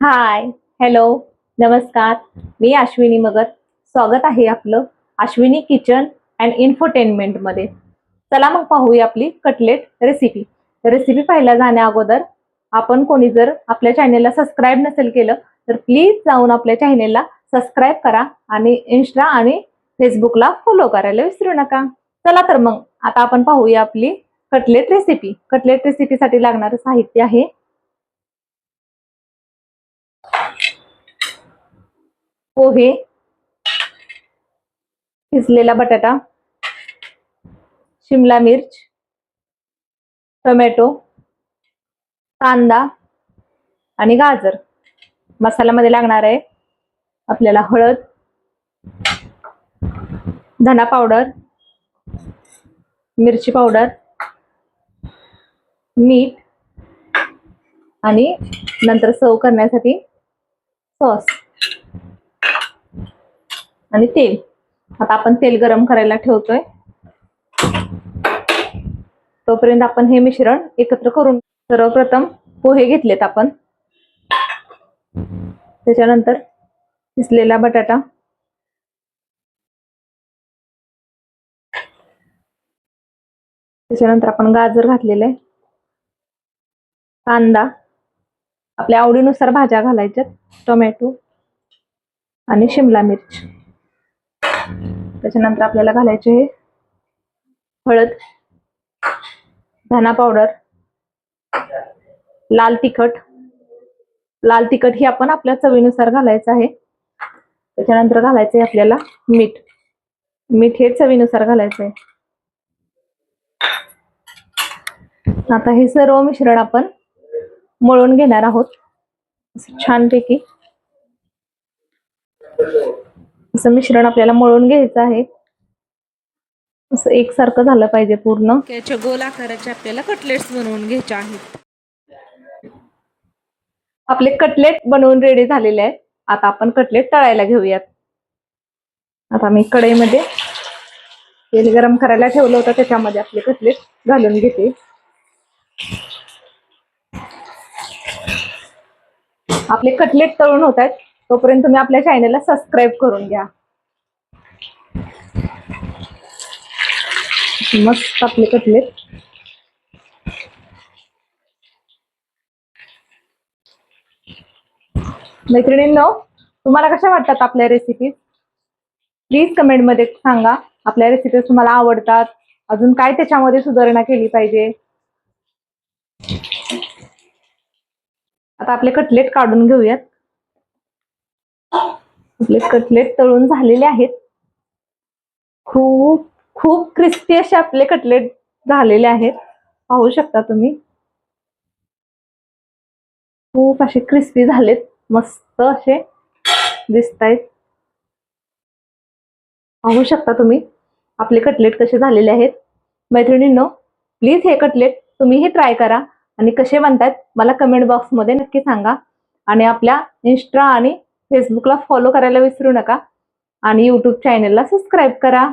हाय, hello, नमस्कार. मी अश्विनी मगर. स्वागत आहे आपलं अश्विनी किचन अँड इन्फोटेनमेंट मध्ये. चला मग पाहूया आपली कटलेट रेसिपी. रेसिपी पाहायला जाण्या अगोदर आपण कोणी जर आपल्या चॅनेलला सबस्क्राईब नसेल केलं तर प्लीज जाऊन आपल्या चॅनेलला सबस्क्राईब करा आणि इंस्टा आणि फेसबुकला फॉलो करायला विसरू नका. चला तर मग आता आपण पाहूया आपली कटलेट रेसिपी. कटलेट रेसिपीसाठी लागणारं साहित्य आहे पोहे, किसलेला बटाटा, शिमला मिर्च, टोमॅटो, कांदा आणि गाजर. मसाल्यामध्ये लागणार आहे आपल्याला हळद, धना पावडर, मिरची पावडर, मीठ आणि नंतर सर्व करण्यासाठी सॉस आणि तेल. आता आपण तेल गरम करायला ठेवतोय. तोपर्यंत आपण हे मिश्रण एकत्र करून सर्वप्रथम पोहे घेतलेत आपण. त्याच्यानंतर किसलेला बटाटा, त्याच्यानंतर आपण गाजर घातलेले, कांदा, आपल्या आवडीनुसार भाज्या घालायच्यात, टोमॅटो आणि शिमला मिर्च. त्याच्यानंतर आपल्याला घालायचे हळद, धना पावडर, लाल तिखट. लाल तिखट ही आपण आपल्या चवीनुसार घालायचं आहे. त्याच्यानंतर घालायचंय आपल्याला मीठ. मीठ हे चवीनुसार घालायचंय. आता हे सर्व मिश्रण आपण मळून घेणार आहोत छानपैकी. असं मिश्रण आपल्याला मळून घ्यायचं आहे. असं एकसारखं झालं पाहिजे पूर्ण. त्याच्या गोल आकाराचे आपल्याला कटलेट्स बनवून घ्यायचे आहेत. आपले कटलेट बनवून रेडी झालेले आहेत. आता आपण कटलेट तळायला घेऊयात. आता मी कढईमध्ये तेल गरम करायला ठेवलं होतं, त्याच्यामध्ये आपले कटलेट घालून घेते. आपले कटलेट तळून होत आहेत तोपर्यंत तुम्ही आपल्या चॅनलला सबस्क्राईब करून घ्या. मस्त आपले कटलेट मैत्रिणींनो, तुम्हाला कशा वाटतात आपल्या रेसिपी? प्लीज कमेंट मध्ये सांगा. आपल्या रेसिपीज तुम्हाला आवडतात, अजून काय त्याच्यामध्ये सुधारणा केली पाहिजे. आता आपले कटलेट काढून घेऊयात. आपले कटलेट तळून झालेले आहेत. खूप खूप क्रिस्पी असे आपले कटलेट झालेले आहेत. पाहू शकता तुम्ही, खूप असे क्रिस्पी झालेत, मस्त असे दिसतायत. पाहू शकता तुम्ही आपले कटलेट कसे झालेले आहेत. मैत्रिणींनो, प्लीज हे कटलेट तुम्ही ट्राय करा आणि कसे बनतात मला कमेंट बॉक्स मध्ये नक्की सांगा. आणि आपल्या इंस्टा आणि फेसबुकला फॉलो करायला विसरू नका आणि यूट्यूब चॅनलला सबस्क्राईब करा.